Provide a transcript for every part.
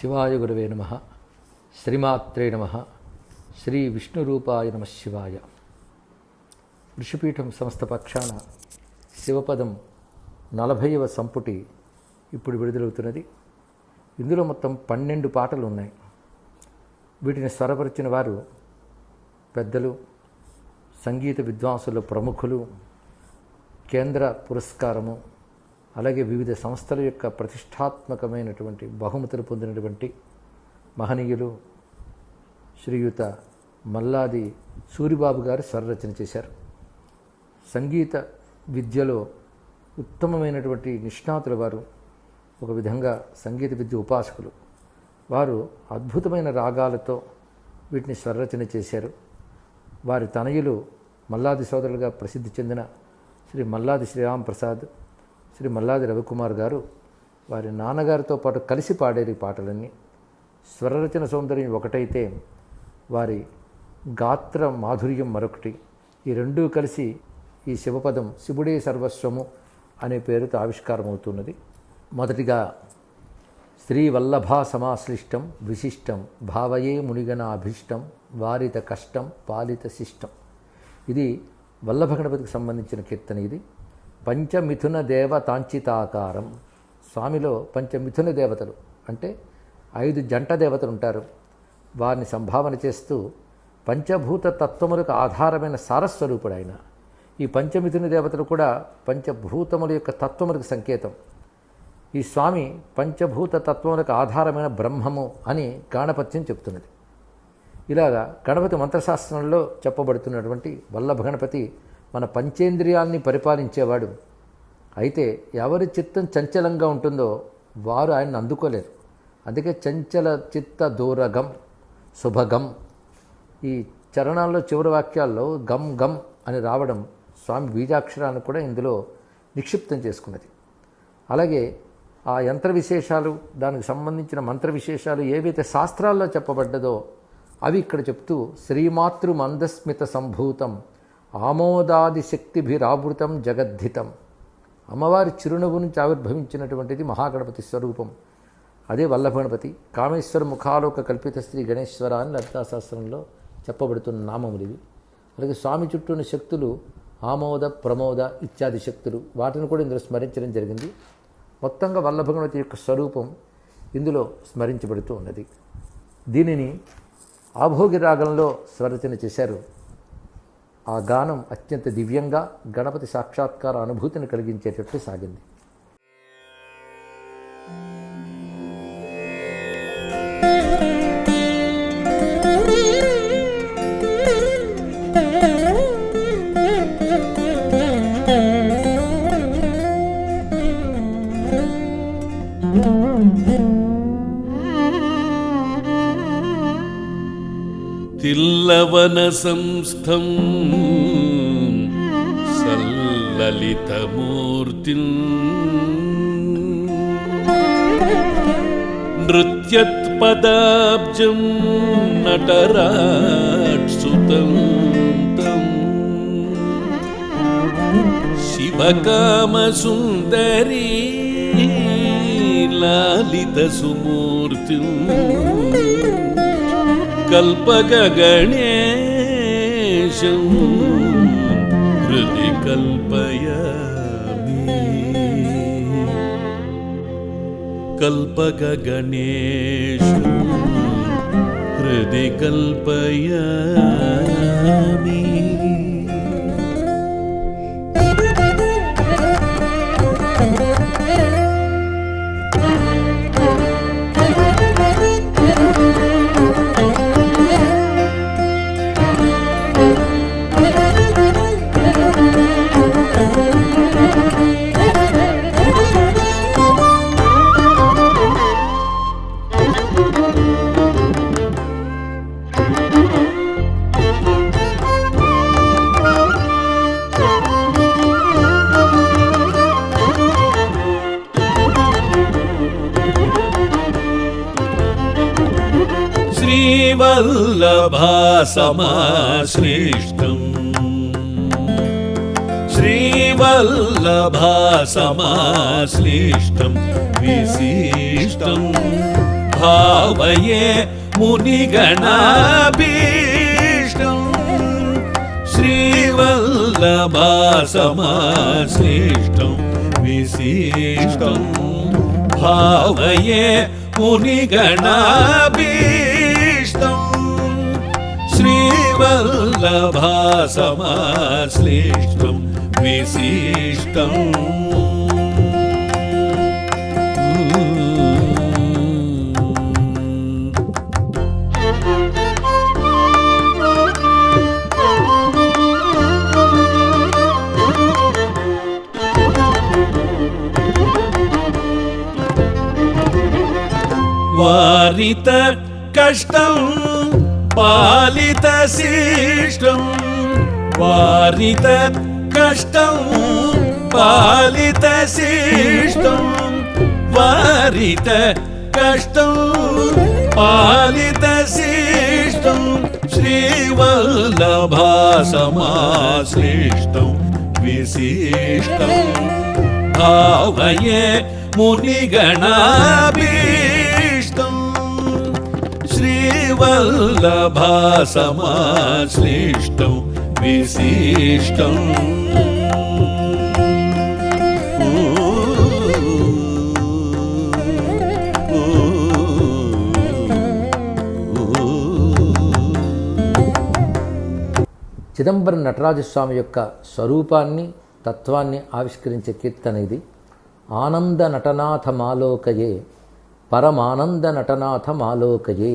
శివాయ గురవే నమః. శ్రీమాత్రే నమః. శ్రీ విష్ణురూపాయ నమః శివాయ. ఋషిపీఠం సంస్థ పక్షాన శివపదం 40వ సంపుటి ఇప్పుడు విడుదలవుతున్నది. ఇందులో మొత్తం 12 పాటలు ఉన్నాయి. వీటిని స్వరపరిచిన వారు పెద్దలు, సంగీత విద్వాంసులు, ప్రముఖులు, కేంద్ర పురస్కారము, అలాగే వివిధ సంస్థల యొక్క ప్రతిష్టాత్మకమైనటువంటి బహుమతులు పొందినటువంటి మహనీయులు శ్రీయుత మల్లాది సూరిబాబు గారు స్వరరచన చేశారు. సంగీత విద్యలో ఉత్తమమైనటువంటి నిష్ణాతుల వారు, ఒక విధంగా సంగీత విద్య ఉపాసకులు. వారు అద్భుతమైన రాగాలతో వీటిని స్వరరచన చేశారు. వారి తనయులు మల్లాది సోదరులుగా ప్రసిద్ధి చెందిన శ్రీ మల్లాది శ్రీరామ్ ప్రసాద్, శ్రీ మల్లాది రవికుమార్ గారు వారి నాన్నగారితో పాటు కలిసి పాడేరు ఈ పాటలన్నీ. స్వరరచన సౌందర్యం ఒకటైతే వారి గాత్ర మాధుర్యం మరొకటి. ఈ రెండూ కలిసి ఈ శివపదం శివుడే సర్వస్వము అనే పేరుతో ఆవిష్కారమవుతున్నది. మొదటిగా శ్రీవల్లభా సమాశ్లిష్టం విశిష్టం భావయే మునిగనాభీష్టం వారిత కష్టం పాలిత శిష్టం. ఇది వల్లభ గణపతికి సంబంధించిన కీర్తన. ఇది పంచమిథున దేవతాంచితాకారం. స్వామిలో పంచమిథున దేవతలు అంటే 5 జంట దేవతలు ఉంటారు. వారిని సంభావన చేస్తూ పంచభూత తత్వములకు ఆధారమైన సారస్వరూపుడు ఆయన. ఈ పంచమిథున దేవతలు కూడా పంచభూతముల యొక్క తత్వములకు సంకేతం. ఈ స్వామి పంచభూత తత్వములకు ఆధారమైన బ్రహ్మము అని గాణపత్యం చెప్తున్నది. ఇలాగా గణపతి మంత్రశాస్త్రంలో చెప్పబడుతున్నటువంటి వల్లభ గణపతి మన పంచేంద్రియాల్ని పరిపాలించేవాడు. అయితే ఎవరి చిత్తం చంచలంగా ఉంటుందో వారు ఆయన్ని అందుకోలేరు. అందుకే చంచల చిత్త దూరగం శుభగం. ఈ చరణాల్లో చివరి వాక్యాల్లో గం గం అని రావడం స్వామి బీజాక్షరాన్ని కూడా ఇందులో నిక్షిప్తం చేసుకున్నది. అలాగే ఆ యంత్ర విశేషాలు, దానికి సంబంధించిన మంత్ర విశేషాలు ఏవైతే శాస్త్రాల్లో చెప్పబడ్డదో అవి ఇక్కడ చెప్తూ శ్రీమాతృ మందస్మిత సంభూతం ఆమోదాది శక్తిభిరావృతం జగద్ధితం. అమ్మవారి చిరునవ్వు నుంచి ఆవిర్భవించినటువంటిది మహాగణపతి స్వరూపం. అదే వల్లభ గణపతి. కామేశ్వర ముఖాలోక కల్పిత శ్రీ గణేశ్వర అని లలితాశాస్త్రంలో చెప్పబడుతున్న నామములు ఇవి. అలాగే స్వామి చుట్టూ ఉన్న శక్తులు ఆమోద, ప్రమోద ఇత్యాది శక్తులు. వాటిని కూడా ఇందులో స్మరించడం జరిగింది. మొత్తంగా వల్లభ గణపతి యొక్క స్వరూపం ఇందులో స్మరించబడుతూ ఉన్నది. దీనిని ఆభోగి రాగంలో స్వరచన చేశారు. ఆ గానం అత్యంత దివ్యంగా గణపతి సాక్షాత్కార అనుభూతిని కలిగించేటట్టు సాగింది. తిల్లవన సంస్థం సల్లలితమూర్తిం నృత్యత్పదాబ్జం నటరాట్సుతం తం శివకామసుందరీ లాలితసుమూర్తిం కల్పగగణేశం హృది కల్పయామి. కల్పగగణేశం హృది కల్పయామి. శ్రీవల్లభా సమాశ్లిష్టం శ్రీవల్లభా సమాశ్లిష్టం విశిష్టం భావయే మునిగణాభీష్టం శ్రీవల్లభాసమాశ్లిష్టం విశిష్టం భావయే మునిగణాభీష్టం శ్రీవల్లభాసమాశ్లిష్టం విశిష్టం. వారిత కష్టం పాలిత శిష్టం వారిత కష్టం పాలిత శిష్టం వారిత కష్టం పాలిత శిష్టం శ్రీవల్లభాసమాశ్లిష్టం విశిష్టం భావయే మునిగణాభీష్టం శ్రీవల్లభాసమాశ్లిష్టం విశిష్టం. చిదంబరం నటరాజస్వామి యొక్క స్వరూపాన్ని తత్వాన్ని ఆవిష్కరించే కీర్తన ఇది. ఆనంద నటనాథ మాలోకయే పరమానంద నటనాథ మాలోకయే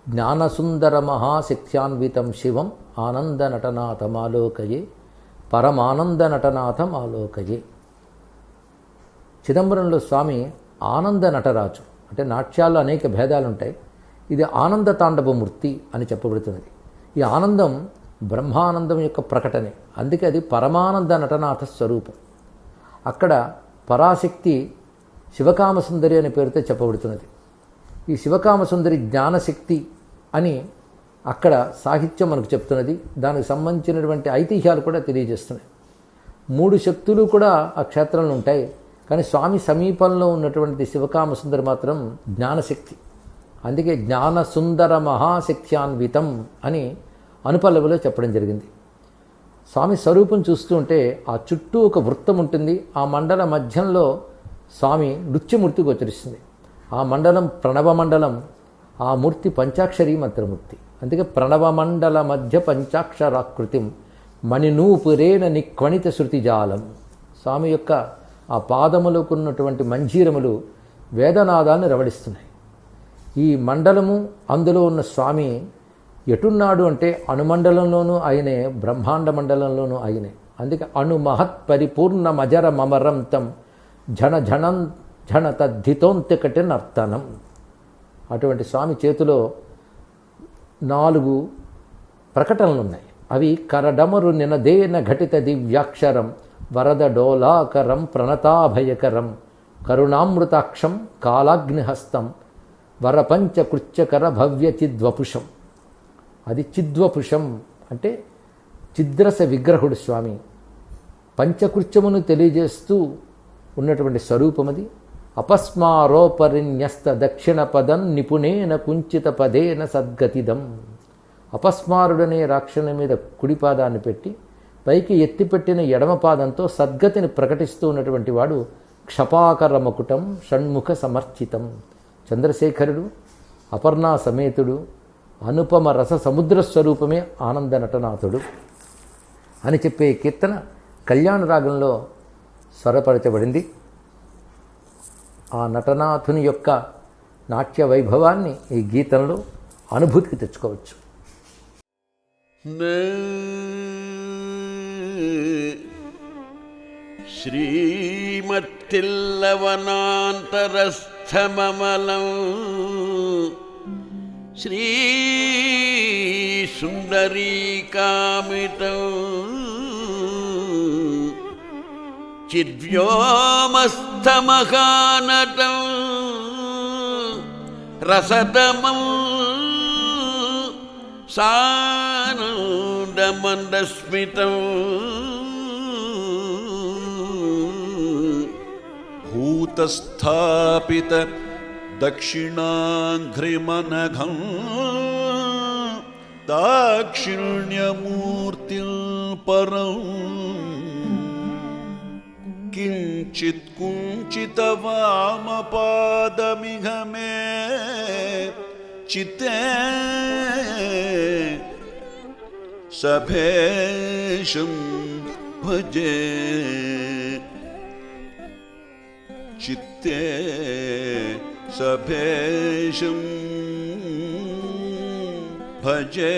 జ్ఞానసుందర మహాశక్త్యాన్వితం శివం ఆనంద నటనాథ మాలోకయే పరమానంద నటనాథ మాలోకయే. చిదంబరంలో స్వామి ఆనంద నటరాజు, అంటే నాట్యాల్లో అనేక భేదాలు ఉంటాయి, ఇది ఆనంద తాండవమూర్తి అని చెప్పబడుతున్నది. ఈ ఆనందం బ్రహ్మానందం యొక్క ప్రకటనే, అందుకే అది పరమానంద నటనాథ స్వరూపం. అక్కడ పరాశక్తి శివకామసుందరి అనే పేరుతో చెప్పబడుతున్నది. ఈ శివకామసుందరి జ్ఞానశక్తి అని అక్కడ సాహిత్యం మనకు చెప్తున్నది. దానికి సంబంధించినటువంటి ఐతిహ్యాలు కూడా తెలియజేస్తున్నాయి. 3 శక్తులు కూడా ఆ క్షేత్రంలో ఉంటాయి, కానీ స్వామి సమీపంలో ఉన్నటువంటి శివకామసుందరి మాత్రం జ్ఞానశక్తి. అందుకే జ్ఞానసుందర మహాశక్త్యాన్వితం అని అనుపల్లవిలో చెప్పడం జరిగింది. స్వామి స్వరూపం చూస్తూ ఉంటే ఆ చుట్టూ ఒక వృత్తం ఉంటుంది, ఆ మండల మధ్యంలో స్వామి నృత్యమూర్తి గోచరిస్తుంది. ఆ మండలం ప్రణవ మండలం, ఆ మూర్తి పంచాక్షరీ మంత్రమూర్తి. అందుకే ప్రణవమండల మధ్య పంచాక్షరాకృతిం మణినూపురేణ నిక్వణిత శృతిజాలం. స్వామి యొక్క ఆ పాదములకు ఉన్నటువంటి మంజీరములు వేదనాదాన్ని రవడిస్తున్నాయి. ఈ మండలము అందులో ఉన్న స్వామి ఎటున్నాడు అంటే అణుమండలంలోనూ ఆయనే, బ్రహ్మాండ మండలంలోనూ ఆయనే. అందుకే అణుమహత్ పరిపూర్ణ మజర మమరం తం ఝణ ఝణం ఝణ తద్ధితోంతికటి నర్తనం. అటువంటి స్వామి చేతిలో 4 ప్రకటనలు ఉన్నాయి. అవి కరడమరు నినదేన ఘటిత దివ్యాక్షరం వరద డోలాకరం ప్రణతాభయకరం కరుణామృతాక్షం కాలాగ్నిహస్తం వరపంచకృత్యకర భవ్య చిద్వపుషం. అది చిద్వపుషం అంటే చిద్రస విగ్రహుడు స్వామి. పంచకృత్యమును తెలియజేస్తూ ఉన్నటువంటి స్వరూపం అది. అపస్మారోపరిన్యస్త దక్షిణ పదం నిపుణేన కుంచిత పదేన సద్గతిదం. అపస్మారుడనే రాక్షణ మీద కుడిపాదాన్ని పెట్టి పైకి ఎత్తిపెట్టిన ఎడమ పాదంతో సద్గతిని ప్రకటిస్తూ ఉన్నటువంటి వాడు క్షపాకర మకుటం షణ్ముఖ సమర్చితం. చంద్రశేఖరుడు, అపర్ణా సమేతుడు, అనుపమ రస సముద్ర స్వరూపమే ఆనంద నటనాథుడు అని చెప్పే కీర్తన కళ్యాణ రాగంలో స్వరపరచబడింది. ఆ నటనాథుని యొక్క నాట్య వైభవాన్ని ఈ గీతంలో అనుభూతికి తెచ్చుకోవచ్చు. శ్రీమత్తిల్లవనాంతరస్థమమలం శ్రీసుందరీకామితం చిద్వ్యోమస్థమహానటం రసతమం సానందమందస్మితం భూతస్థాపిత दक्षिणाघ्रिमनघं दाक्षिण्यमूर्तिं परं किञ्चित् कुञ्चितवामपादमिह मे चित्ते सभेशं भजे चित्ते सभेशं भजे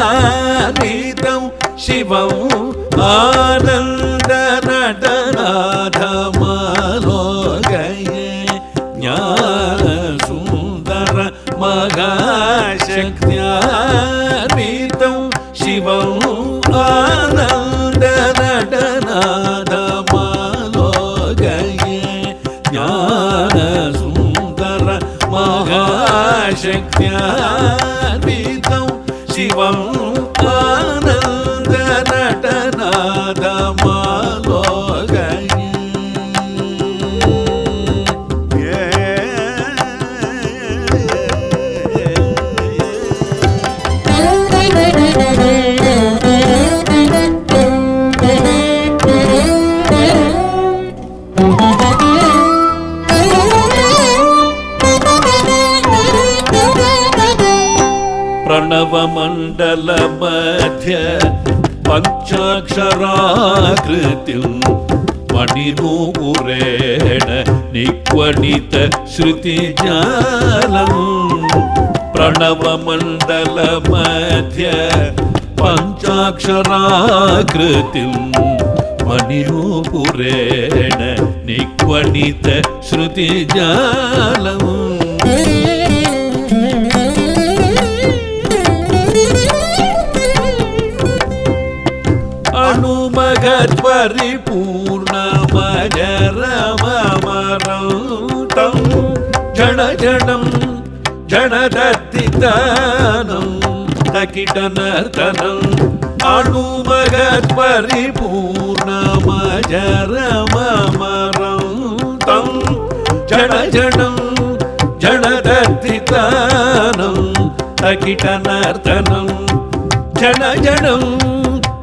शक्त्यान्वितं शिवं आनन्दनटनाथमालोकये ज्ञानसुन्दर महाशक्त्यान्वितं शिवं आनन्दनटनाथमालोकये ज्ञानसुन्दर महाशक्त्यान्वितं शिवं आनन्दनटनाथमालोकये प्रणवमण्डलमध्य पञ्चाक्षराकृतिं मणिनूपुरेण निक्वणितश्रुतिजालं प्रणवमण्डलमध्य पञ्चाक्षराकृतिं मणिनूपुरेण निक्वणितश्रुतिजालम् अनुमगत्परिपूर्णमजरममरौतं झणझणं झणदत्तितानं तकिटनर्तनम् अनुमगत्परिपूर्णमजरममरौतं झणझणं झणदत्तितानं तकिटनर्तनं झणझणं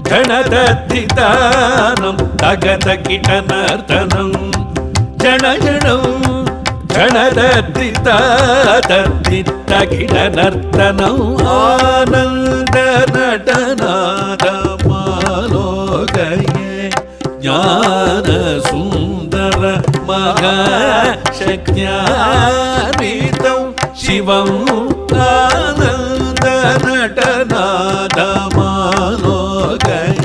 झणदत्तितानं तगतकिटनर्तनं झणझणं झणदत्तितादत्तितकिटनर्तनं आनन्दनटनाथमालोकये ज्ञानसुन्दर महाशक्त्यान्वितं शिवं आनन्दनटनाथमालोकये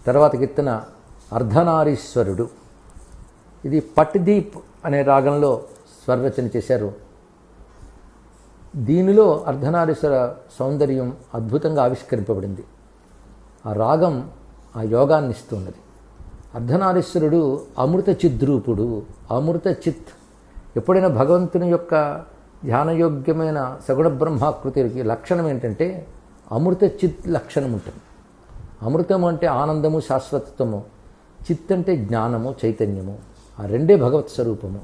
తర్వాత కీర్తన అర్ధనారీశ్వరుడు. ఇది పట్దీప్ అనే రాగంలో స్వరరచన చేశారు. దీనిలో అర్ధనారీశ్వర సౌందర్యం అద్భుతంగా ఆవిష్కరింపబడింది. ఆ రాగం ఆ యోగాన్ని ఇస్తున్నది. అర్ధనారీశ్వరుడు అమృత చిద్రూపుడు. అమృత చిత్ ఎప్పుడైనా భగవంతుని యొక్క ధ్యానయోగ్యమైన సగుణ బ్రహ్మాకృతికి లక్షణం ఏంటంటే అమృత చిత్ లక్షణం ఉంటుంది. అమృతము అంటే ఆనందము, శాశ్వతత్వము. చిత్ అంటే జ్ఞానము, చైతన్యము. ఆ రెండే భగవత్ స్వరూపము.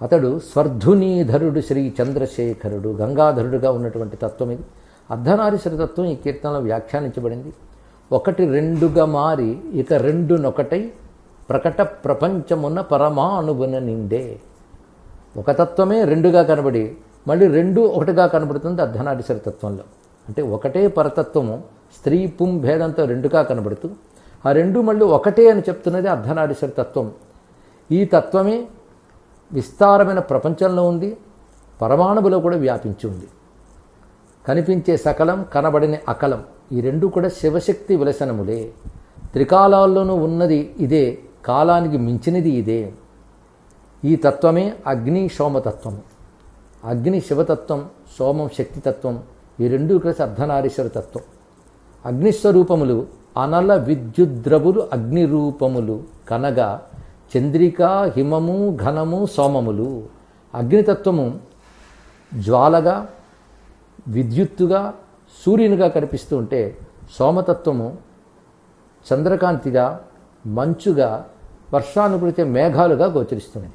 అతడు స్వర్ధునీధరుడు శ్రీ చంద్రశేఖరుడు, గంగాధరుడుగా ఉన్నటువంటి తత్వం ఇది. అర్ధనారీశ్వర తత్వం ఈ కీర్తనలో వ్యాఖ్యానించబడింది. ఒకటి రెండుగా మారి ఇక రెండునొకటై ప్రకట ప్రపంచమున్న పరమాణువున నిండే. ఒక తత్వమే రెండుగా కనబడి మళ్ళీ రెండు ఒకటిగా కనబడుతుంది అర్ధనారీశ్వర తత్వంలో. అంటే ఒకటే పరతత్వము స్త్రీ పుం భేదంతో రెండుగా కనబడుతూ ఆ రెండు మళ్ళీ ఒకటే అని చెప్తున్నది అర్ధనారీశ్వర తత్వం. ఈ తత్వమే విస్తారమైన ప్రపంచంలో ఉంది, పరమాణువులో కూడా వ్యాపించి ఉంది. కనిపించే సకలం, కనబడిన అకలం, ఈ రెండు కూడా శివశక్తి విలసనములే. త్రికాలాల్లోనూ ఉన్నది ఇదే, కాలానికి మించినది ఇదే. ఈ తత్వమే అగ్ని సోమతత్వము. అగ్ని శివతత్వం, సోమం శక్తితత్వం, ఈ రెండూ కలిసి అర్ధనారీశ్వర తత్వం. అగ్నిస్వరూపములు అనల విద్యుద్రవులు అగ్నిరూపములు కనగా చంద్రిక హిమము ఘనము సోమములు. అగ్నితత్వము జ్వాలగా, విద్యుత్తుగా, సూర్యునిగా కనిపిస్తూ ఉంటే సోమతత్వము చంద్రకాంతిగా, మంచుగా, వర్షాన్ని కురిసే మేఘాలుగా గోచరిస్తున్నది.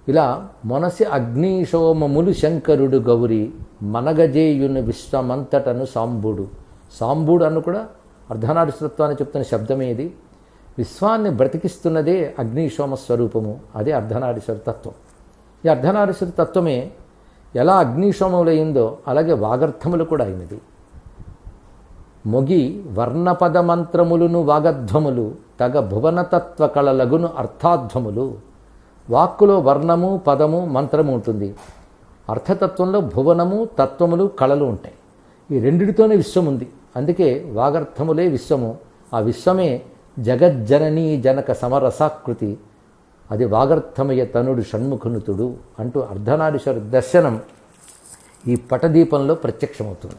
ఇలా మొనసి అగ్నిశోమములు శంకరుడు గౌరి మనగజేయుని విశ్వమంతటను సాంబుడు. సాంబుడు అను కూడా అర్ధనారీశ్వరత్వాన్ని చెప్తున్న శబ్దమే ఇది. విశ్వాన్ని బ్రతికిస్తున్నదే అగ్నిశోమ స్వరూపము, అదే అర్ధనారీశ్వర తత్వం. ఈ అర్ధనారీశ్వర తత్వమే ఎలా అగ్నిశోమములయ్యిందో అలాగే వాగర్థములు కూడా అయినది. మొగి వర్ణపద మంత్రములును వాగధ్వములు తగ భువనతత్వ కళలగును అర్థాధ్వములు. వాక్కులో వర్ణము, పదము, మంత్రము ఉంటుంది. అర్థతత్వంలో భువనము, తత్వములు, కళలు ఉంటాయి. ఈ రెండిటితోనే విశ్వం ఉంది. అందుకే వాగర్థములే విశ్వము. ఆ విశ్వమే జగజ్జననీ జనక సమరసాకృతి. అది వాగర్థమయ తనుడు షణ్ముఖనుతుడు అంటూ అర్ధనారీశ్వర దర్శనం ఈ పటదీపంలో ప్రత్యక్షమవుతుంది.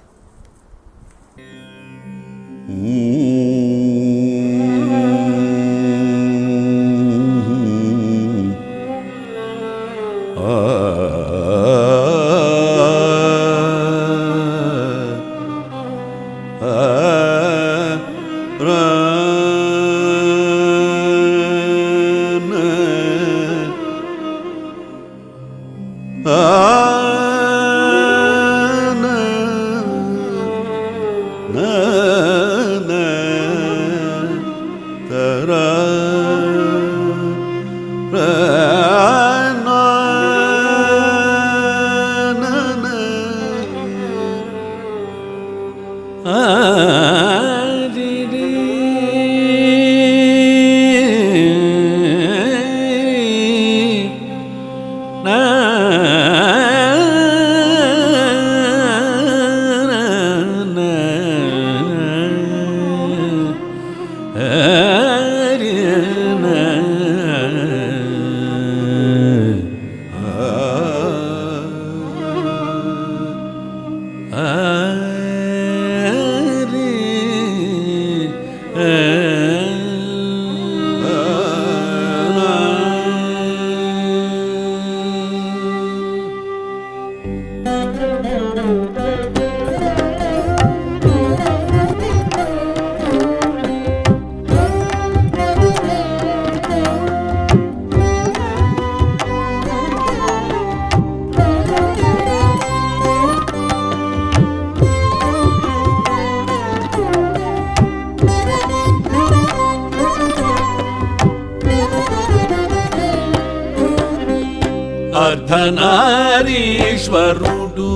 అర్ధనారీశ్వరుడు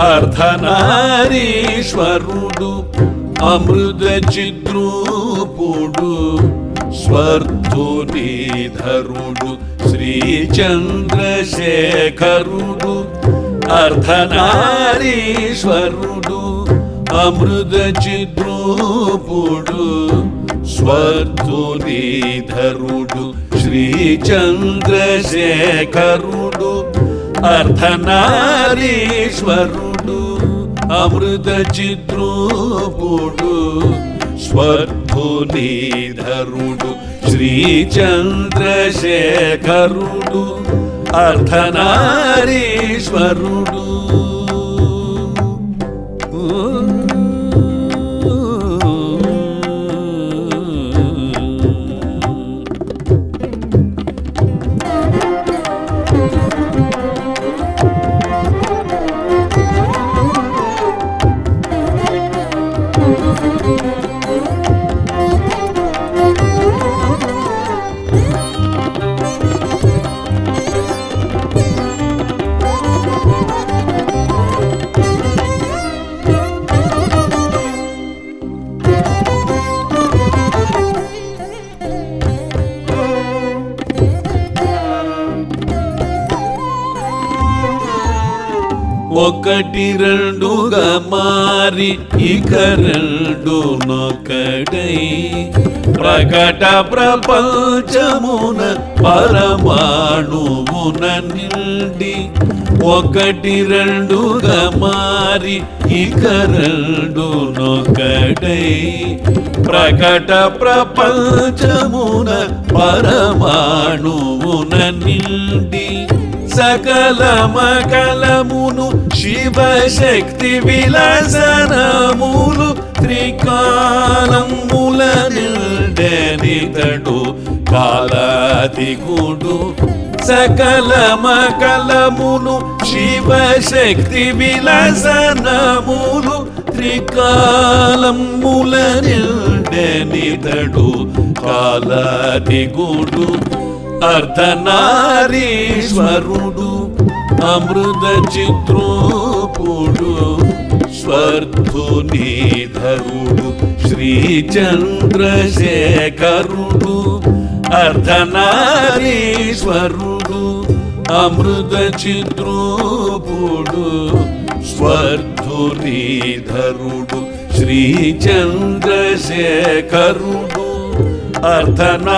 అర్ధనారీశ్వరుడు అమృత చిద్రూపుడు స్వర్ధునిధరుడు శ్రీ చంద్రశేఖరుడు. అర్ధనారీశ్వరుడు అమృత చిద్రూపుడు స్వర్ధునిధరుడు శ్రీ చంద్రశేఖరుడు. అర్ధనారీశ్వరుడు అమృత చిద్రూపుడు స్వర్ధునిధరుడు శ్రీ చంద్రశేఖరుడు. అర్ధనారీశ్వరుడు ఒకటి రెండుగా మారి ఇక రెండు నొక్కటై ప్రకట ప్రపంచమున పరమాణువున నిండి ఒకటి రెండుగా మారి ఇక రెండు నొక్కటై ప్రకట ప్రపంచమున పరమాణువున నిండి సకల మకలమును శివశక్తి విలసనములు త్రికాలముల నిండెనితడు కాలాతికుడు సకల మకలమును శివశక్తి విలసనములు త్రికాలముల నిండెనితడు కాలాతికుడు అర్ధనారీశ్వరుడు అమృత చిత్రూపుడు స్వర్ధునిధరుడు శ్రీచంద్రశేఖరుడు అర్ధనారీశ్వరుడు అమృత చిత్రూపుడు స్వర్ధునిధరుడు శ్రీచంద్రశేఖరుడు అర్ధనారీశ్వరుడు.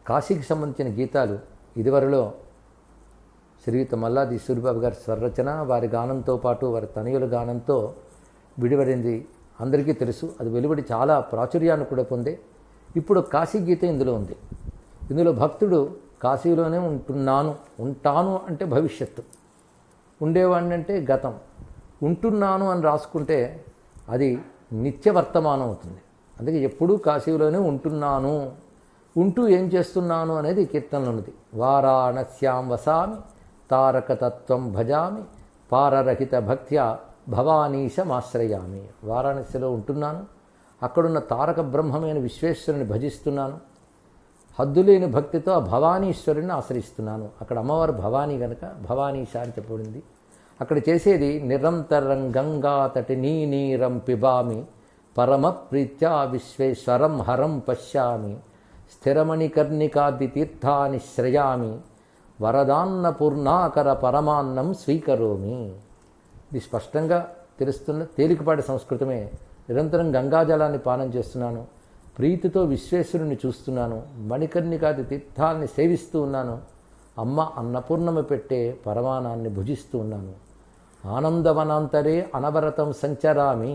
కాశీకి సంబంధించిన గీతాలు ఇదివరలో శ్రీయుత మల్లాది సూరిబాబు గారి స్వరరచన, వారి గానంతో పాటు వారి తనయుల గానంతో విడివడింది అందరికీ తెలుసు. అది వెలువడి చాలా ప్రాచుర్యాన్ని కూడా పొందే. ఇప్పుడు కాశీ గీత ఇందులో ఉంది. ఇందులో భక్తుడు కాశీలోనే ఉంటాను అంటే భవిష్యత్తు, ఉండేవాడిని అంటే గతం, ఉంటున్నాను అని రాసుకుంటే అది నిత్య వర్తమానం అవుతుంది. అందుకే ఎప్పుడూ కాశీలోనే ఉంటున్నాను, ఉంటూ ఏం చేస్తున్నాను అనేది కీర్తనలో ఉన్నది. వారాణస్యాం వసామి తారకతత్వం భజామి పారరహిత భక్త్యా భవానీశమాశ్రయామి. వారాణసిలో ఉంటున్నాను, అక్కడున్న తారక బ్రహ్మమైన విశ్వేశ్వరుని భజిస్తున్నాను, హద్దులేని భక్తితో ఆ భవానీశ్వరుని ఆశ్రయిస్తున్నాను. అక్కడ అమ్మవారు భవానీ గనక భవానీశ అని చెప్పబడింది. అక్కడ చేసేది నిరంతరం గంగా తటి నీరం పిబామి పరమ ప్రీత్యా విశ్వేశ్వరం హరం పశ్యామి స్థిరమణికర్ణికాది తీర్థాని శ్రయామి వరదాన్నపూర్ణాకర పరమాన్నం స్వీకరోమి. ఇది స్పష్టంగా తెలుస్తున్న తేలికపాటి సంస్కృతమే. నిరంతరం గంగాజలాన్ని పానం చేస్తున్నాను, ప్రీతితో విశ్వేశ్వరుని చూస్తున్నాను, మణికర్ణికాది తీర్థాలని సేవిస్తూ ఉన్నాను, అమ్మ అన్నపూర్ణమ పెట్టే పరమానాన్ని భుజిస్తూ ఉన్నాను. ఆనందవనాంతరే అనవరతం సంచరామి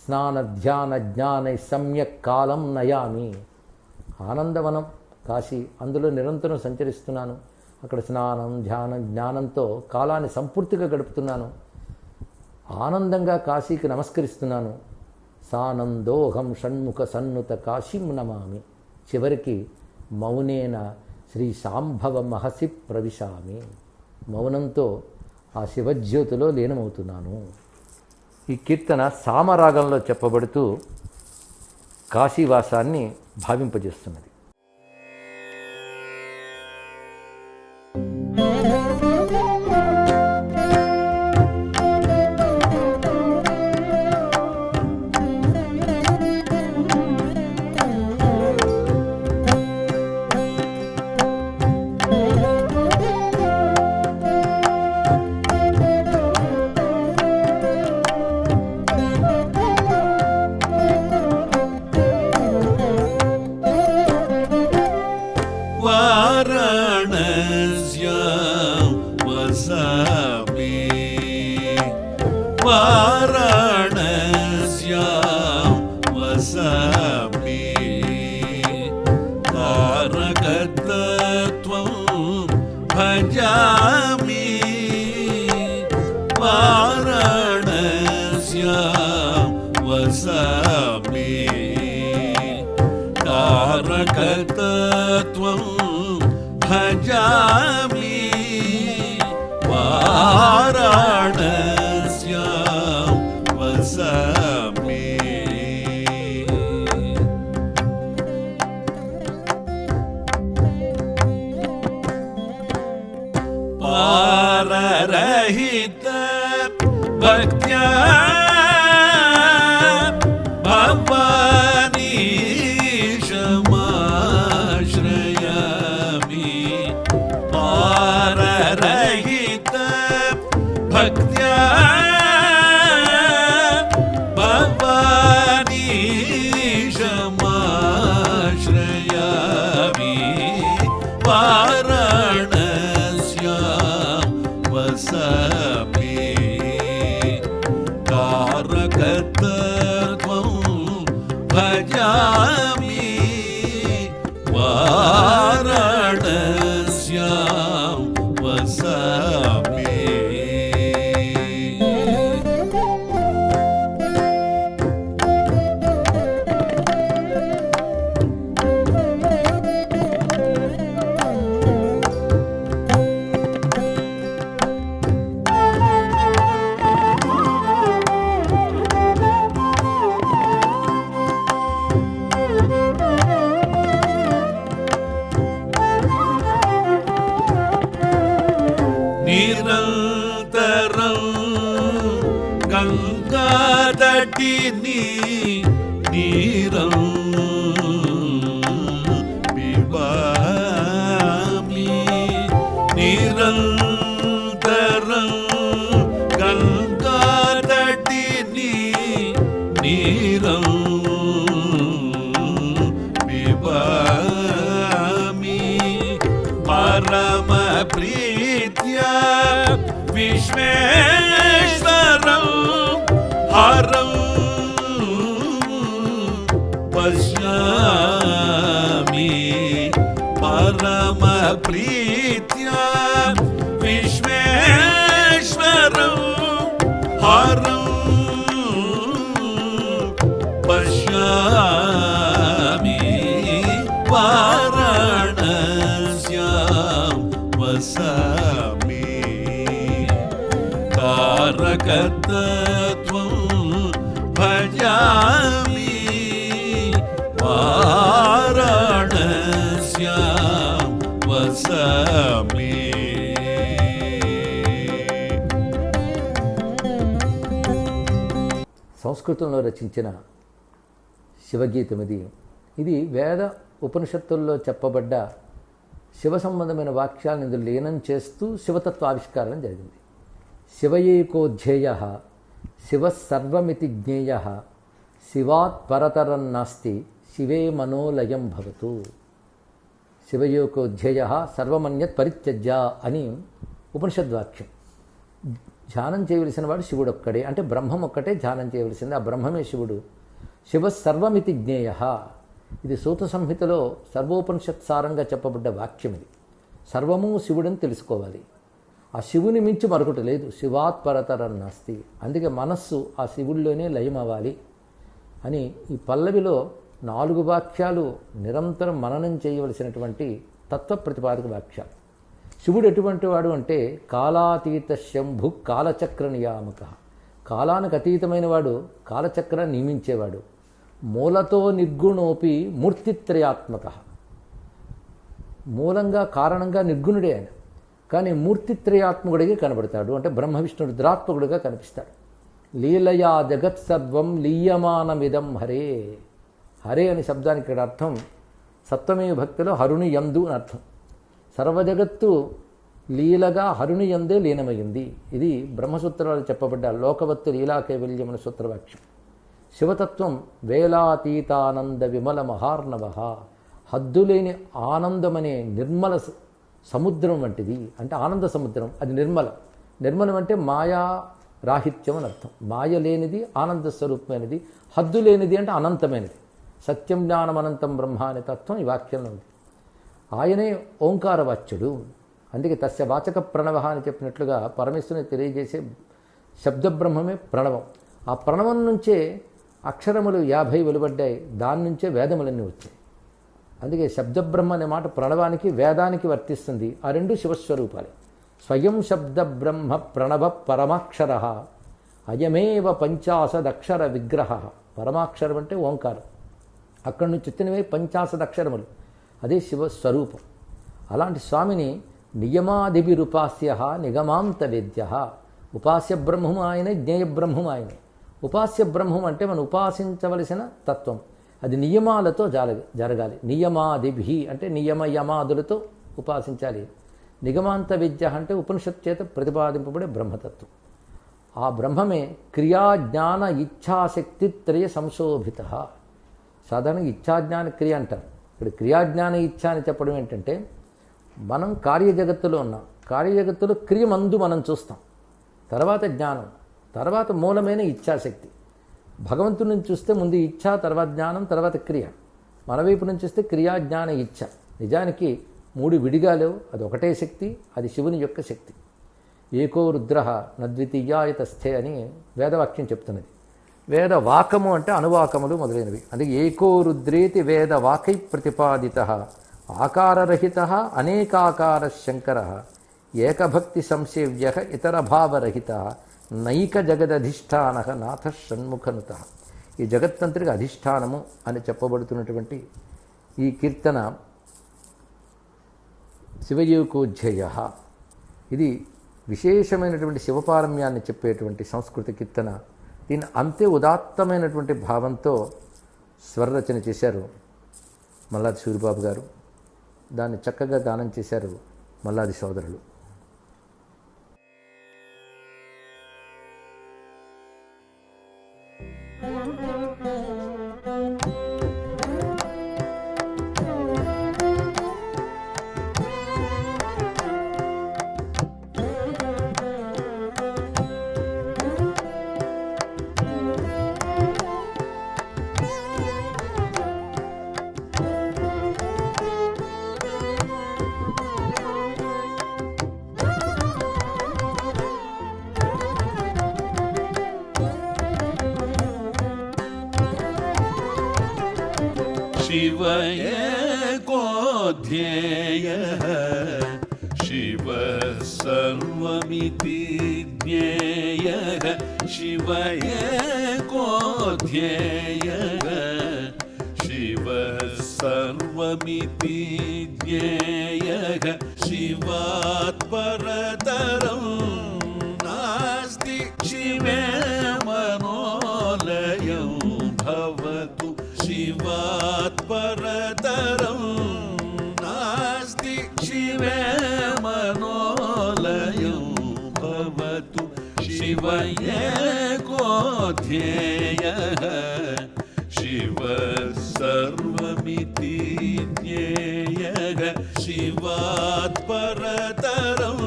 స్నాన ధ్యాన జ్ఞానై సమ్యక్ కాలం నయామి. ఆనందవనం కాశీ, అందులో నిరంతరం సంచరిస్తున్నాను. అక్కడ స్నానం ధ్యానం జ్ఞానంతో కాలాన్ని సంపూర్తిగా గడుపుతున్నాను. ఆనందంగా కాశీకి నమస్కరిస్తున్నాను. సానందోహం షణ్ముఖ సన్నుత కాశీం నమామి. చివరికి మౌనేన శ్రీ శాంభవ మహసి ప్రవిశామి. మౌనంతో ఆ శివజ్యోతిలో లీనమవుతున్నాను. ఈ కీర్తన సామరాగంలో చెప్పబడుతూ కాశీవాసాన్ని భావింపజేస్తున్నది. వారాణస్యాం వసామి తారకతత్వం భజామి వారాణస్యాం వసామి తారకతత్వం భజామి వారాణస్యాం వసామి. పారరహిత భక్త్యా భవానీశమాశ్రయామి वाराणस्यां वसामि तारकतत्त्वं भजामि वाराणस्यां वसामि నిరంతరం గంగాతటిని నీరం పిబామి నిరంతరం గంగాతటిని నీరం పిబామి పరమ ప్రీత్యా విశ్వేశ్వరం హరం పశ్యామి పరమ ప్రీత్యా విశ్వేశ్వరం హరం పశ్యామి వారాణస్యాం వసామి తారకతత్త్వం భజామి వారాణస్యాం వసామి సంస్కృతంలో రచించిన శివగీతం ఇది వేద ఉపనిషత్తుల్లో చెప్పబడ్డ శివ సంబంధమైన వాక్యాలను ఇందులో లీనం చేస్తూ శివతత్వ ఆవిష్కారం జరిగింది. శివయేకోధ్యేయ శివసర్వమితి జ్ఞేయ శివాత్ పరతరం నాస్తి శివే మనోలయం భవతు. శివయోకోధ్యేయ సర్వమన్యత్ పరిత్యజ్య అని ఉపనిషద్వాక్యం. ధ్యానం చేయవలసిన వాడు శివుడు ఒక్కడే, అంటే బ్రహ్మం ఒక్కటే ధ్యానం చేయవలసింది, ఆ బ్రహ్మమే శివుడు. శివ సర్వమితి జ్ఞేయ, ఇది సూత సంహితలో సర్వోపనిషత్ సారంగా చెప్పబడ్డ వాక్యం. ఇది సర్వము శివుడని తెలుసుకోవాలి. ఆ శివుని మించి మరొకటి లేదు. శివాత్ పరతరం నాస్తి. అందుకే మనస్సు ఆ శివుడిలోనే లయమవ్వాలి అని ఈ పల్లవిలో 4 వాక్యాలు నిరంతరం మననం చేయవలసినటువంటి తత్వ ప్రతిపాదక వాక్యాలు. శివుడు ఎటువంటి వాడు అంటే కాలాతీత శంభు కాలచక్ర నియామక. కాలానికి అతీతమైన వాడు, కాలచక్రాన్ని నియమించేవాడు. మూలతో నిర్గుణోపి మూర్తిత్రయాత్మక. మూలంగా కారణంగా నిర్గుణుడే ఆయన, కానీ మూర్తిత్రయాత్మకుడిగా కనబడతాడు. అంటే బ్రహ్మ విష్ణు రుద్రాత్మకుడిగా కనిపిస్తాడు. లీలయా జగత్ సర్వం లీయమానమిదం హరే. హరే అనే శబ్దానికి ఇక్కడ అర్థం సప్తమే భక్తిలో హరుని యందు అని అర్థం. సర్వజగత్తు లీలగా హరుని యందే లీనమైంది. ఇది బ్రహ్మసూత్రాలు చెప్పబడ్డ లోకవత్తు లీలా కైవల్యం అనే సూత్రవాక్యం. శివతత్వం వేలాతీతానంద విమల మహార్ణవ. హద్దులేని ఆనందమనే నిర్మల సముద్రం వంటిది. అంటే ఆనంద సముద్రం, అది నిర్మలం. నిర్మలం అంటే మాయా రాహిత్యం అని అర్థం. మాయ లేనిది, ఆనంద స్వరూపమైనది. హద్దు లేనిది అంటే అనంతమైనది. సత్యం జ్ఞానం అనంతం బ్రహ్మ అనే తత్వం ఈ వాక్యంలో ఉంది. ఆయనే ఓంకారవాచ్యుడు. అందుకే తస్య వాచక ప్రణవ అని చెప్పినట్లుగా పరమేశ్వరుని తెలియజేసే శబ్దబ్రహ్మమే ప్రణవం. ఆ ప్రణవం నుంచే అక్షరములు 50 వెలువడ్డాయి. దాని నుంచే వేదములన్నీ వచ్చాయి. అందుకే శబ్దబ్రహ్మ అనే మాట ప్రణవానికి వేదానికి వర్తిస్తుంది. ఆ రెండు శివస్వరూపాలే. స్వయం శబ్దబ్రహ్మ ప్రణవ పరమాక్షర అయమేవ పంచాశదక్షర విగ్రహ. పరమాక్షరం అంటే ఓంకారం. అక్కడి నుంచి వచ్చినవే 50 అక్షరములు. అదే శివస్వరూపం. అలాంటి స్వామిని నియమాదిభిరుపాస్య నిగమాంత వేద్య. ఉపాస్య బ్రహ్మము ఆయనే, జ్ఞేయ బ్రహ్మము ఆయనే. ఉపాస్య బ్రహ్మం అంటే మనం ఉపాసించవలసిన తత్వం. అది నియమాలతో జరగాలి. నియమాదిభి అంటే నియమయమాదులతో ఉపాసించాలి. నిగమాంత విద్య అంటే ఉపనిషత్ చేత ప్రతిపాదింపబడే బ్రహ్మతత్వం. ఆ బ్రహ్మమే క్రియాజ్ఞాన ఇచ్ఛాశక్తి త్రయ సంశోభిత. సాధారణంగా ఇచ్ఛాజ్ఞాన క్రియ అంటారు. ఇక్కడ క్రియాజ్ఞాన ఇచ్ఛ అని చెప్పడం ఏంటంటే మనం కార్యజగత్తులో ఉన్నాం. కార్యజగత్తులో క్రియమందు మనం చూస్తాం, తర్వాత జ్ఞానం, తర్వాత మూలమైన ఇచ్ఛాశక్తి. భగవంతుడి నుంచి చూస్తే ముందు ఇచ్ఛ, తర్వాత జ్ఞానం, తర్వాత క్రియ. మన వైపు నుంచి చూస్తే క్రియా, జ్ఞాన, ఇచ్ఛ. నిజానికి 3 విడిగా లేవు, అది ఒకటే శక్తి, అది శివుని యొక్క శక్తి. ఏకో రుద్ర నద్వితీయాయతస్థే అని వేదవాక్యం చెప్తున్నది. వేదవాకము అంటే అనువాకములు మొదలైనవి. అందుకే ఏకో రుద్రేతి వేదవాకై ప్రతిపాదిత ఆకారరహిత అనేకాకార శంకర ఏకభక్తి సంసేవ్య ఇతర భావరహిత నైక జగదధిష్టాన నాథ షణ్ముఖనుత. ఈ జగత్తంత్రికి అధిష్టానము అని చెప్పబడుతున్నటువంటి ఈ కీర్తన శివయోకోధ్యేయ. ఇది విశేషమైనటువంటి శివపారమ్యాన్ని చెప్పేటువంటి సంస్కృత కీర్తన. దీన్ని అంతే ఉదాత్తమైనటువంటి భావంతో స్వరరచన చేశారు మల్లాది సూరిబాబు గారు. దాన్ని చక్కగా గానం చేశారు మల్లాది సోదరులు. शिव एकोऽध्येयः शिव सर्वमिति ज्ञेयः शिव एकोऽध्येयः शिव सर्वमिति ज्ञेयः शिवात् परतरं नास्ति शिवे मनोलयं भवतु शिवात् परतरं नास्ति शिवे मनोलयं भवतु शिव एकोऽध्येयः शिव सर्वमिति ज्ञेयः शिवात् परतरं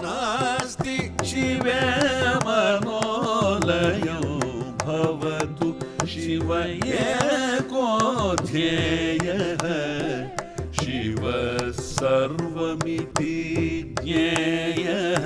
नास्ति शिवे मनोलयं भवतु शिव एकोऽध्येयः शिव सर्वमिति ज्ञेयः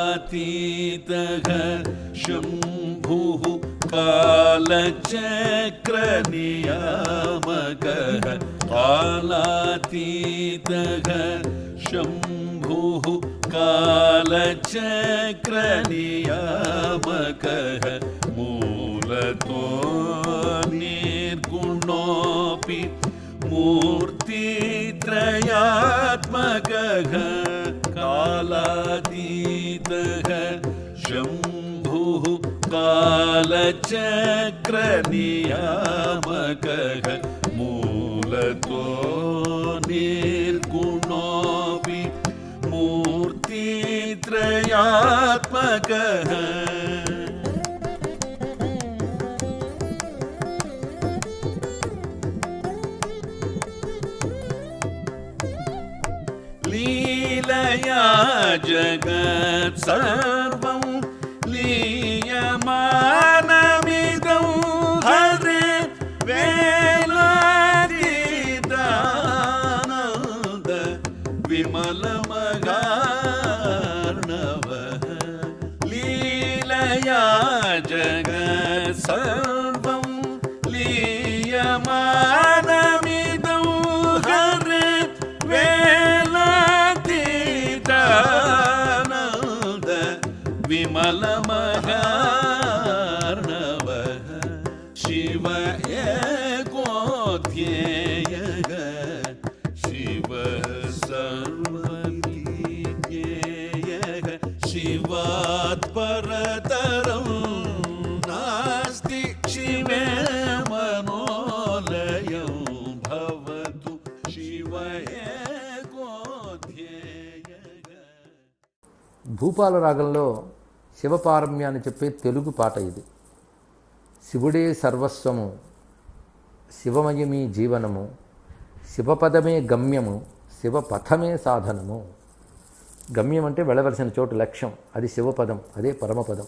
कालातीतः शम्भुः कालचक्रनियामकः कालातीतः शम्भुः कालचक्रनियामकः मूलतो निर्गुणोऽपि मूर्तित्रयात्मकः कालातीतः शम्भुः कालचक्रनियामकः मूलतो निर्गुणोऽपि मूर्तित्रयात्मकः लीलया जगत् सर्वं लीयमानमिदं हरे वेलातीतानन्द विमलमगार्णवः लीलया जगत् सर्वं लीयमानमिदं हरे वेलातीतानन्द विमलमगार्णवः शिव एकोऽध्येयः शिव सर्वमिति ज्ञेयः పరతరం నాస్తి శివే మనోలయం భవతు శివయేకోధ్యేయగా. భూపాల రాగంలో శివపారమ్యాన్ని చెప్పే తెలుగు పాట ఇది. శివుడే సర్వస్వము, శివమయమీ జీవనము, శివపదమే గమ్యము, శివపథమే సాధనము. గమ్యం అంటే వెళ్ళవలసిన చోటు లక్ష్యం, అది శివపదం, అదే పరమపదం.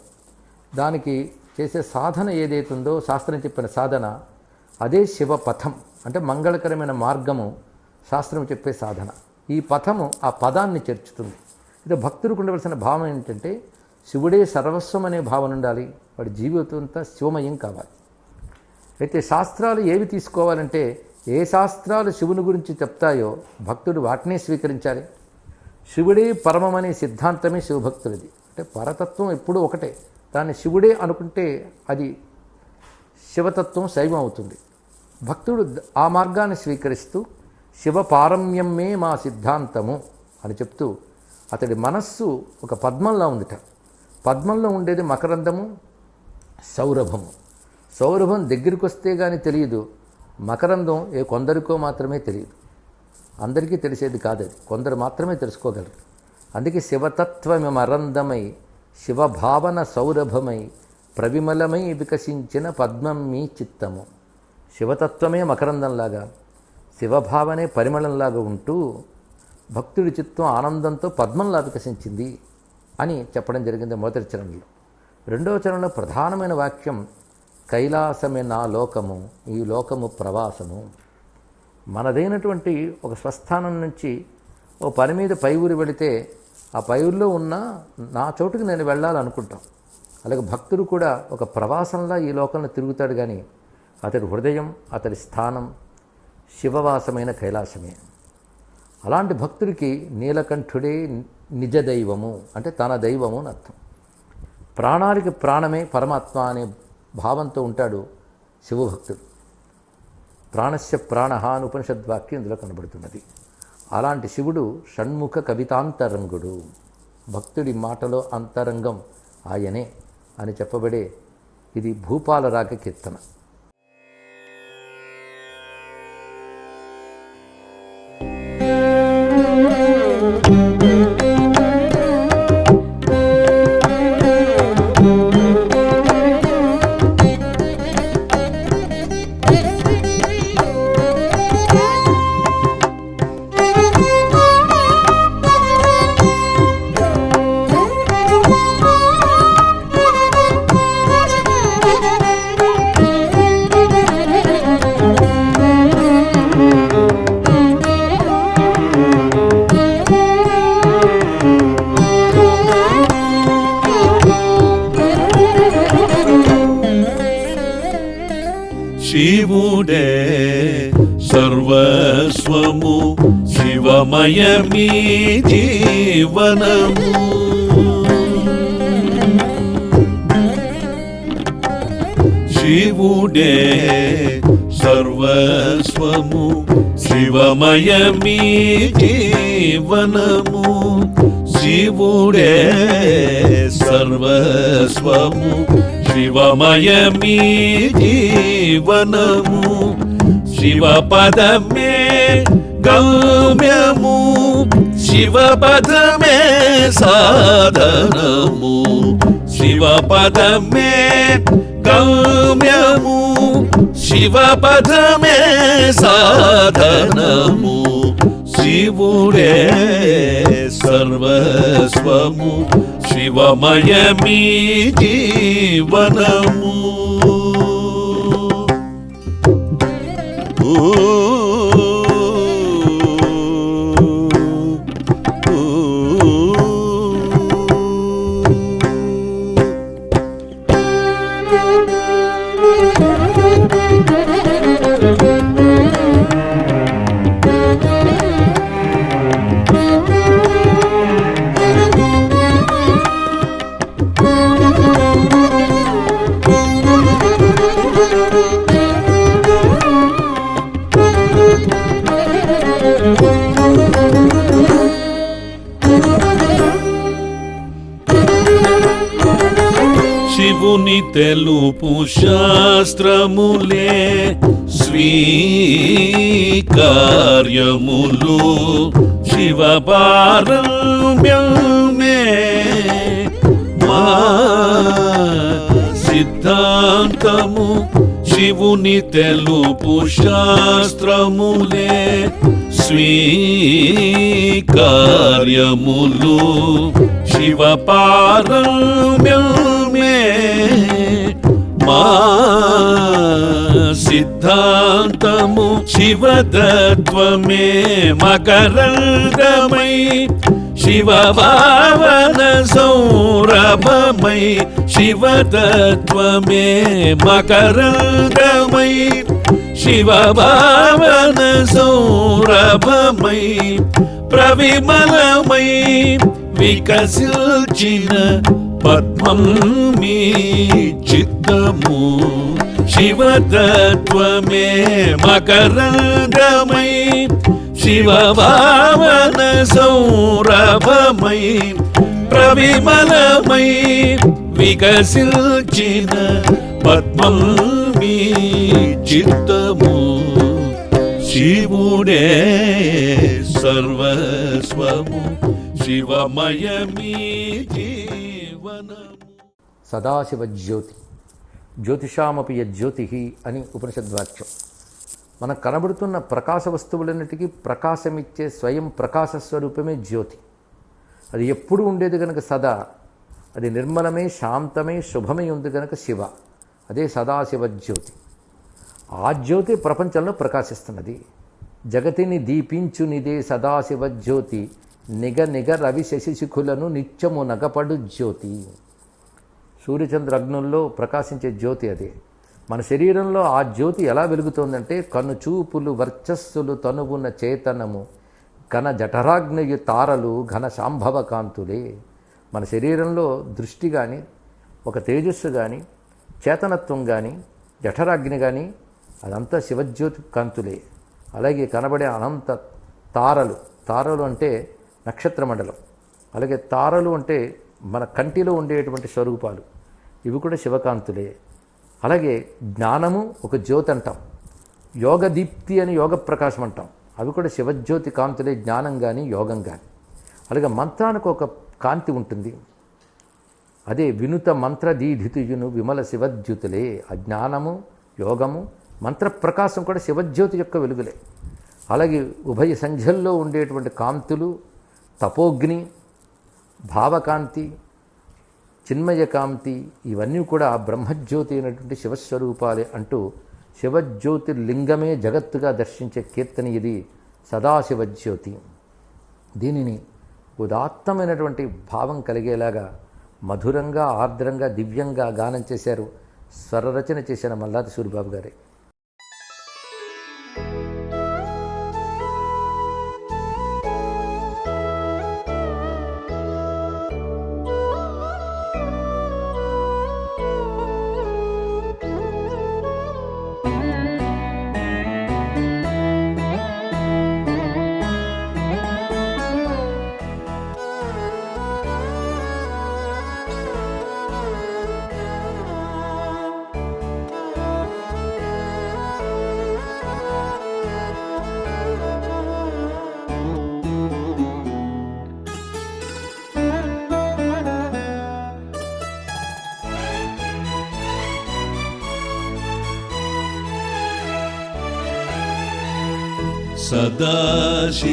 దానికి చేసే సాధన ఏదైతుందో శాస్త్రం చెప్పిన సాధన అదే శివపథం, అంటే మంగళకరమైన మార్గము శాస్త్రం చెప్పే సాధన. ఈ పథము ఆ పదాన్ని చేర్చుతుంది. ఇది భక్తుడికి ఉండవలసిన భావం ఏంటంటే శివుడే సర్వస్వం అనే భావన ఉండాలి. వాడి జీవితం అంతా శివమయం కావాలి. అయితే శాస్త్రాలు ఏవి తీసుకోవాలంటే ఏ శాస్త్రాలు శివుని గురించి చెప్తాయో భక్తుడు వాటినే స్వీకరించాలి. శివుడే పరమమనే సిద్ధాంతమే శివభక్తుడిది. అంటే పరతత్వం ఎప్పుడూ ఒకటే, దాన్ని శివుడే అనుకుంటే అది శివతత్వం శైవం అవుతుంది. భక్తుడు ఆ మార్గాన్ని స్వీకరిస్తూ శివపారమ్యమే మా సిద్ధాంతము అని చెప్తూ అతడి మనస్సు ఒక పద్మంలా ఉందిట. పద్మంలో ఉండేది మకరందము, సౌరభము. సౌరభం దగ్గరికి వస్తే కానీ తెలియదు, మకరందం కొందరికో మాత్రమే తెలియదు. అందరికీ తెలిసేది కాదు, అది కొందరు మాత్రమే తెలుసుకోగలరు. అందుకే శివతత్వమరందమై శివభావన సౌరభమై ప్రవిమలమై వికసించిన పద్మం మీ చిత్తము. శివతత్వమే మకరందంలాగా, శివభావనే పరిమళంలాగా ఉంటూ భక్తుడి చిత్తం ఆనందంతో పద్మంలా వికసించింది అని చెప్పడం జరిగింది మొదటి చరణంలో. రెండవ చరణంలో ప్రధానమైన వాక్యం కైలాసమే నా లోకము, ఈ లోకము ప్రవాసము. మనదైనటువంటి ఒక స్వస్థానం నుంచి ఓ పని మీద పై ఊరు వెళితే ఆ పై ఊరిలో ఉన్న నా చోటుకి నేను వెళ్ళాలనుకుంటాం. అలాగే భక్తుడు కూడా ఒక ప్రవాసంలా ఈ లోకంలో తిరుగుతాడు, కానీ అతడి హృదయం, అతడి స్థానం శివవాసమైన కైలాసమే. అలాంటి భక్తుడికి నీలకంఠుడే నిజ దైవము, అంటే తన దైవము అని అర్థం. ప్రాణానికి ప్రాణమే పరమాత్మ అనే భావంతో ఉంటాడు శివభక్తుడు. ప్రాణస్య ప్రాణః అని ఉపనిషద్వాక్యం ఇందులో కనబడుతున్నది. అలాంటి శివుడు షణ్ముఖ కవితాంతరంగుడు. భక్తుడి మాటలో అంతరంగం ఆయనే అని చెప్పబడే ఇది భూపాల రాగ కీర్తన. శివుడే సర్వస్వము, శివమయమీ జీవనము. శివుడే సర్వస్వము, శివమయమీ జీవనము. శివుడే సర్వస్వము, శివమయమీ జీవనము. శివపదమే గమ్యము, శివపదమే సాధనము. శివపదమే గమ్యము, శివపదమే సాధనము. శివుడే సర్వస్వము, శివమయమీ జీవనము. శివుని తెలుపు శాస్త్రములే స్వీకార్యములు శివ పారమ్యమే మా సిద్ధాంతము శివుని తెలుపు శాస్త్రములే స్వీకార్యములు శివ పారమ్యమే మా సిద్ధాంతము శివతత్వమే మకరందమై శివ భావన సౌరభమై శివతత్వమే మకరందమై శివ భావన సౌరభమై ప్రవిమలమై వికసించిన పద్మం మీ చిత్తము శివతత్వమే మకరందమై శివ భావన సౌరభమై ప్రవిమలమై వికసించిన పద్మం మీ చిత్తము శివుడే సర్వస్వము శివమయమీ జీవనము. సదాశివ జ్యోతి జ్యోతిషామపి యజ్యోతి అని ఉపనిషద్వాక్యం. మనకు కనబడుతున్న ప్రకాశ వస్తువులన్నిటికీ ప్రకాశమిచ్చే స్వయం ప్రకాశ స్వరూపమే జ్యోతి. అది ఎప్పుడు ఉండేది కనుక సదా, అది నిర్మలమే శాంతమే శుభమే ఉంది కనుక శివ, అదే సదాశివ జ్యోతి. ఆ జ్యోతి ప్రపంచంలో ప్రకాశిస్తున్నది. జగతిని దీపించునిదే సదాశివ జ్యోతి, నిగ నిగ రవి శశిశిఖులను నిత్యము నగపడు జ్యోతి. సూర్యచంద్ర అగ్నుల్లో ప్రకాశించే జ్యోతి అదే. మన శరీరంలో ఆ జ్యోతి ఎలా వెలుగుతోందంటే కను చూపులు వర్చస్సులు తనువున్న చేతనము ఘన జఠరాగ్నియు తారలు ఘన శాంభవ కాంతులే. మన శరీరంలో దృష్టి కానీ, ఒక తేజస్సు కానీ, చేతనత్వం కానీ, జఠరాగ్ని కానీ అదంతా శివజ్యోతి కాంతులే. అలాగే కనబడే అనంత తారలు, తారలు అంటే నక్షత్ర మండలం, అలాగే తారలు అంటే మన కంటిలో ఉండేటువంటి స్వరూపాలు, ఇవి కూడా శివకాంతులే. అలాగే జ్ఞానము ఒక జ్యోతి అంటాం, యోగ దీప్తి అని యోగ ప్రకాశం అంటాం, అవి కూడా శివజ్యోతి కాంతులే, జ్ఞానం కానీ యోగం కానీ. అలాగే మంత్రానికి ఒక కాంతి ఉంటుంది, అదే వినుత మంత్ర దీధితుయును విమల శివజ్యోతులే. ఆ జ్ఞానము యోగము మంత్ర ప్రకాశం కూడా శివజ్యోతి యొక్క వెలుగులే. అలాగే ఉభయ సంధ్యల్లో ఉండేటువంటి కాంతులు తపోగ్ని, భావకాంతి, చిన్మయ కాంతి, ఇవన్నీ కూడా బ్రహ్మజ్యోతి అయినటువంటి శివస్వరూపాలే అంటూ శివజ్యోతి లింగమే జగత్తుగా దర్శించే కీర్తన ఇది సదాశివజ్యోతి. దీనిని ఉదాత్తమైనటువంటి భావం కలిగేలాగా మధురంగా ఆర్ద్రంగా దివ్యంగా గానం చేశారు, స్వరరచన చేసిన మల్లాది సూరిబాబు గారే.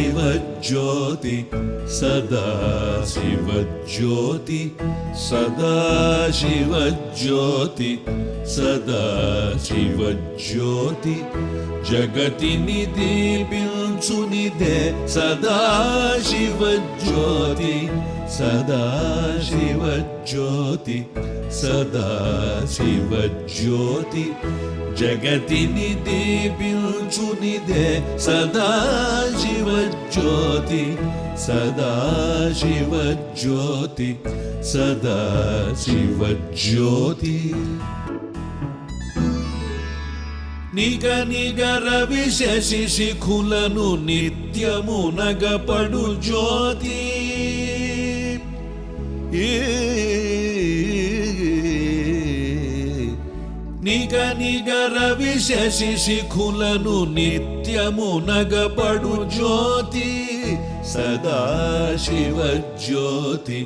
సదాశివజ్యోతి సదాశివజ్యోతి సదాశివజ్యోతి సదాశివజ్యోతి జగతిని దీపించునిదే సదాశివజ్యోతి సదాశివజ్యోతి సదాశివజ్యోతి జగతిని దీపించునిదే సదాశివజ్యోతి సదాశివజ్యోతి సదాశివజ్యోతి నిగ నిగ రవి శశి శిఖులను నిత్యము నగపడు జ్యోతి నిగ నిగర విశేషి శిఖులను నిత్యము నగపడు జ్యోతి సదాశివ జ్యోతి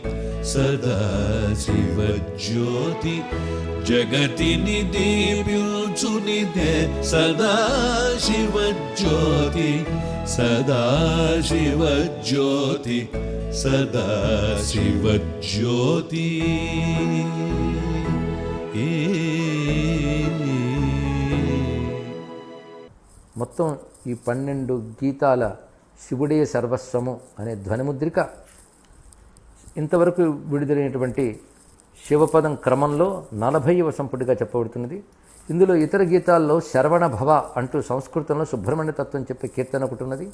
సదాశివ జ్యోతి జగతిని దీప్యుచునిదే సదాశివ జ్యోతి సదాశివ జ్యోతి సదాశివ జ్యోతి. మొత్తం ఈ 12 గీతాల శివుడే సర్వస్వము అనే ధ్వనిముద్రిక ఇంతవరకు విడుదలైనటువంటి శివపదం క్రమంలో 40వ సంపుటిగా చెప్పబడుతున్నది. ఇందులో ఇతర గీతాల్లో శరవణ భవ అంటూ సంస్కృతంలో సుబ్రహ్మణ్య తత్వం చెప్పే కీర్తన ఒకటి ఉన్నది.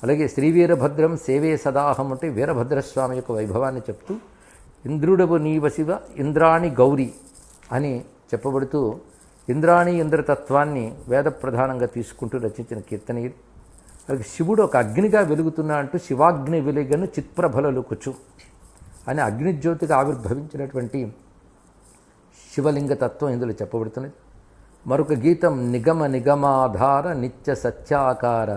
అలాగే శ్రీవీరభద్రం సేవే సదాహం అంటే వీరభద్రస్వామి యొక్క వైభవాన్ని చెప్తూ ఇంద్రుడవు నీవ శివ ఇంద్రాణి గౌరీ అని చెప్పబడుతూ ఇంద్రాణి ఇంద్రతత్వాన్ని వేద ప్రధానంగా తీసుకుంటూ రచించిన కీర్తన ఇది. అలాగే శివుడు ఒక అగ్నిగా వెలుగుతున్నా అంటూ శివాగ్ని వెలుగను చిత్ప్రభలలు కుచు అని అగ్నిజ్యోతిగా ఆవిర్భవించినటువంటి శివలింగ తత్వం ఇందులో చెప్పబడుతున్నది. మరొక గీతం నిగమ నిగమాధార నిత్య సత్యాకార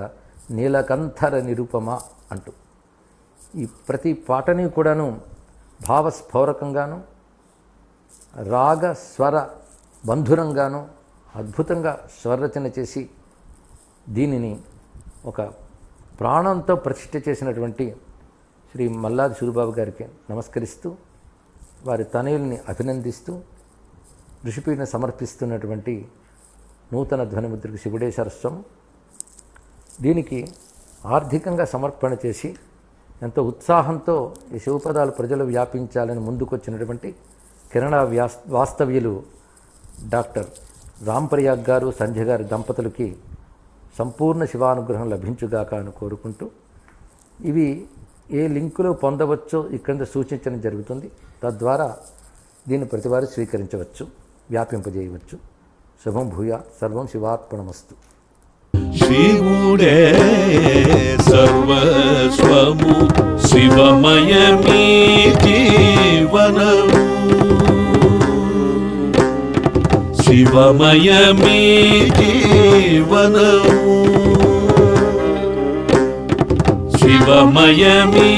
నీలకంఠర నిరుపమ అంటూ ఈ ప్రతి పాటని కూడాను భావస్ఫోరకంగాను రాగ స్వర బంధురంగాను అద్భుతంగా స్వరరచన చేసి దీనిని ఒక ప్రాణంతో ప్రతిష్ఠ చేసినటువంటి శ్రీ మల్లాది సూరిబాబు గారికి నమస్కరిస్తూ వారి తనయుల్ని అభినందిస్తూ ఋషిపీఠను సమర్పిస్తున్నటువంటి నూతన ధ్వనిముద్రిక శివుడే సర్వస్వం. దీనికి ఆర్థికంగా సమర్పణ చేసి ఎంతో ఉత్సాహంతో ఈ శివపదాలు ప్రజలు వ్యాపించాలని ముందుకొచ్చినటువంటి కిరణ వాస్తవ్యులు డాక్టర్ రాంప్రయాగ్ గారు సంధ్య గారి దంపతులకి సంపూర్ణ శివానుగ్రహం లభించుగాక అని కోరుకుంటూ ఇవి ఏ లింకులో పొందవచ్చో ఇక్కడ సూచించడం జరుగుతుంది. తద్వారా దీన్ని ప్రతివారు స్వీకరించవచ్చు, వ్యాపింపజేయవచ్చు. శుభం భూయా. సర్వం శివార్పణమస్తు. శివుడే సర్వస్వము శివమయమీ జీవనము శివమయమీ జీవనము శివమయమీ